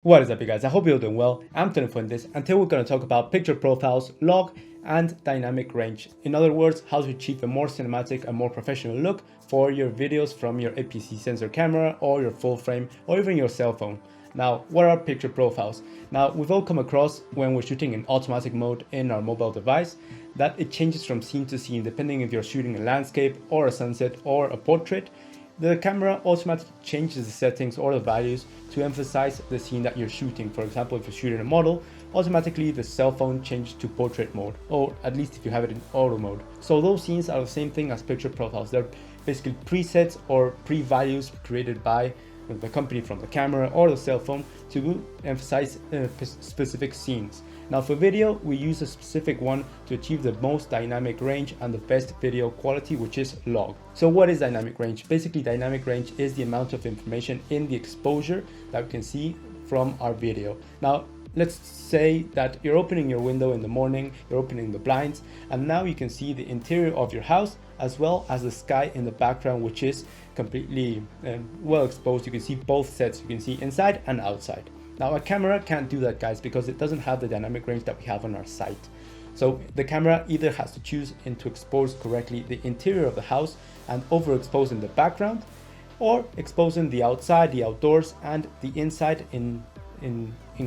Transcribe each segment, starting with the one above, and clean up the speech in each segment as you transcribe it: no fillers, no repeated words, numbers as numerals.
What is up, you guys? I hope you're doing well. I'm Fuentes, and today we're going to talk about picture profiles, log, and dynamic range. In other words, how to achieve a more cinematic and more professional look for your videos from your APS-C sensor camera or your full frame or even your cell phone. Now, what are picture profiles? Now, we've all come across when we're shooting in automatic mode in our mobile device that it changes from scene to scene depending if you're shooting a landscape or a sunset or a portrait. The camera automatically changes the settings or the values to emphasize the scene that you're shooting. For example, if you're shooting a model, automatically the cell phone changes to portrait mode, or at least if you have it in auto mode. So those scenes are the same thing as picture profiles. They're basically presets or pre-values created by the company from the camera or the cell phone to emphasize specific scenes. Now for video, we use a specific one to achieve the most dynamic range and the best video quality, which is log. So what is dynamic range? Basically, dynamic range is the amount of information in the exposure that we can see from our video. Now, let's say that you're opening your window in the morning, you're opening the blinds, and now you can see the interior of your house as well as the sky in the background, which is completely well exposed. You can see both sets, you can see inside and outside. Now a camera can't do that, guys, because it doesn't have the dynamic range that we have on our site. So the camera either has to choose to expose correctly the interior of the house and overexposing the background, or exposing the outside, the outdoors, and the inside in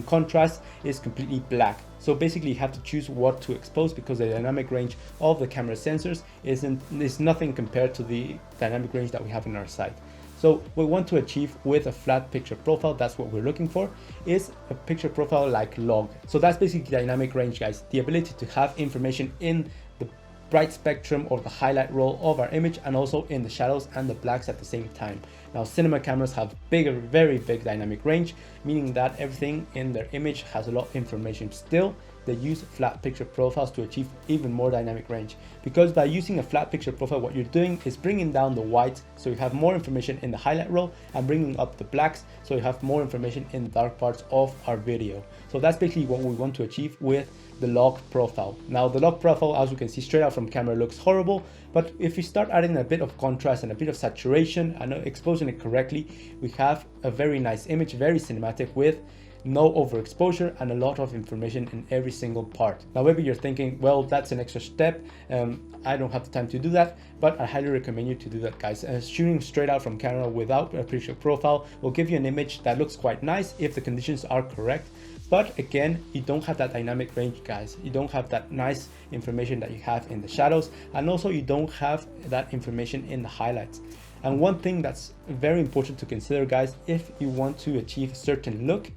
contrast is completely black. So basically you have to choose what to expose because the dynamic range of the camera sensors is nothing compared to the dynamic range that we have in our site. So what we want to achieve with a flat picture profile, that's what we're looking for, is a picture profile like log. So that's basically dynamic range, guys, the ability to have information in the bright spectrum or the highlight roll of our image and also in the shadows and the blacks at the same time. Now cinema cameras have very big dynamic range, meaning that everything in their image has a lot of information. Still, they use flat picture profiles to achieve even more dynamic range, because by using a flat picture profile, what you're doing is bringing down the whites so you have more information in the highlight roll and bringing up the blacks so you have more information in the dark parts of our video. So that's basically what we want to achieve with the log profile. Now the log profile, as you can see straight out from camera, looks horrible, but if we start adding a bit of contrast and a bit of saturation and exposing it correctly, we have a very nice image, very cinematic, with no overexposure and a lot of information in every single part. Now maybe you're thinking, well, that's an extra step, I don't have the time to do that, but I highly recommend you to do that, guys. Shooting straight out from camera without a picture profile will give you an image that looks quite nice if the conditions are correct. But again, you don't have that dynamic range, guys. You don't have that nice information that you have in the shadows, and also you don't have that information in the highlights. And one thing that's very important to consider, guys, if you want to achieve a certain look,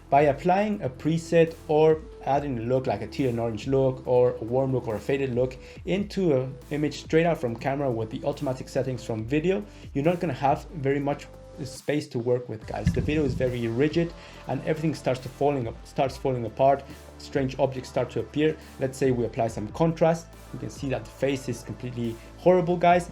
by applying a preset or adding a look like a teal and orange look or a warm look or a faded look into an image straight out from camera with the automatic settings from video, you're not going to have very much space to work with, guys. The video is very rigid and everything starts falling apart. Strange objects start to appear. Let's say we apply some contrast, you can see that the face is completely horrible, guys.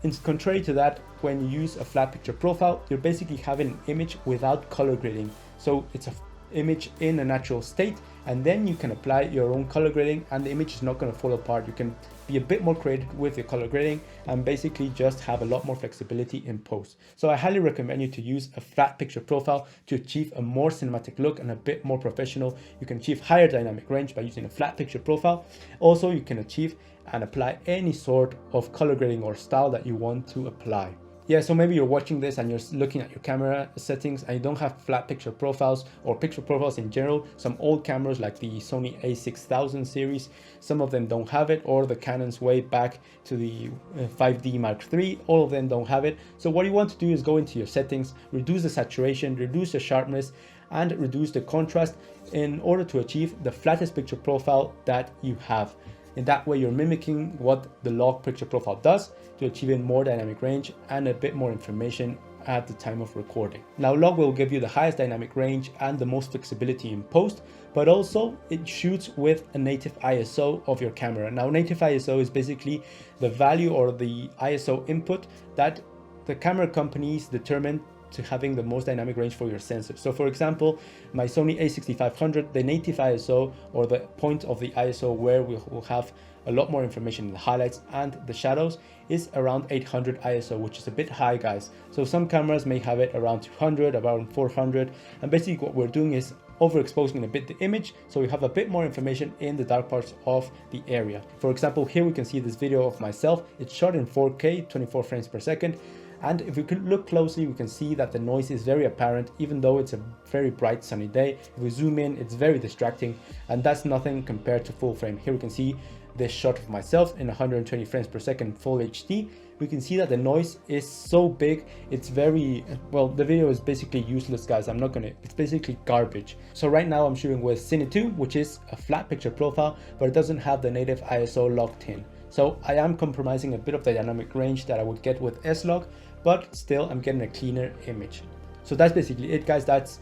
In contrary to that, when you use a flat picture profile, you're basically having an image without color grading. So it's an image in a natural state, and then you can apply your own color grading and the image is not going to fall apart. You can be a bit more creative with your color grading and basically just have a lot more flexibility in post. So I highly recommend you to use a flat picture profile to achieve a more cinematic look and a bit more professional. You can achieve higher dynamic range by using a flat picture profile. Also, you can achieve and apply any sort of color grading or style that you want to apply. Yeah, so maybe you're watching this and you're looking at your camera settings and you don't have flat picture profiles or picture profiles in general. Some old cameras like the Sony a6000 series, some of them don't have it, or the Canons way back to the 5D Mark III, all of them don't have it. So what you want to do is go into your settings, reduce the saturation, reduce the sharpness, and reduce the contrast in order to achieve the flattest picture profile that you have. In that way, you're mimicking what the log picture profile does to achieve more dynamic range and a bit more information at the time of recording. Now, log will give you the highest dynamic range and the most flexibility in post, but also it shoots with a native ISO of your camera. Now, native ISO is basically the value or the ISO input that the camera companies determine to having the most dynamic range for your sensor. So for example, my Sony a6500, the native ISO, or the point of the ISO where we will have a lot more information in the highlights and the shadows, is around 800 ISO, which is a bit high, guys. So some cameras may have it around 200, around 400, and basically what we're doing is overexposing a bit the image, so we have a bit more information in the dark parts of the area. For example, here we can see this video of myself. It's shot in 4K, 24 frames per second. And if we could look closely, we can see that the noise is very apparent, even though it's a very bright sunny day. If we zoom in, it's very distracting, and that's nothing compared to full frame. Here we can see this shot of myself in 120 frames per second full HD. We can see that the noise is so big, it's very, well, the video is basically useless, guys. It's basically garbage. So right now I'm shooting with Cine 2, which is a flat picture profile, but it doesn't have the native ISO locked in. So I am compromising a bit of the dynamic range that I would get with S-Log, but still I'm getting a cleaner image. So that's basically it, guys. That's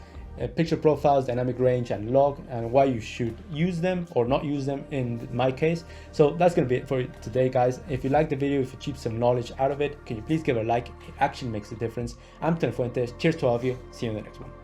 picture profiles, dynamic range, and log, and why you should use them or not use them in my case. So that's gonna be it for today, guys. If you like the video, if you achieved some knowledge out of it, can you please give it a like? It actually makes a difference. I'm Fuentes. Cheers to all of you. See you in the next one.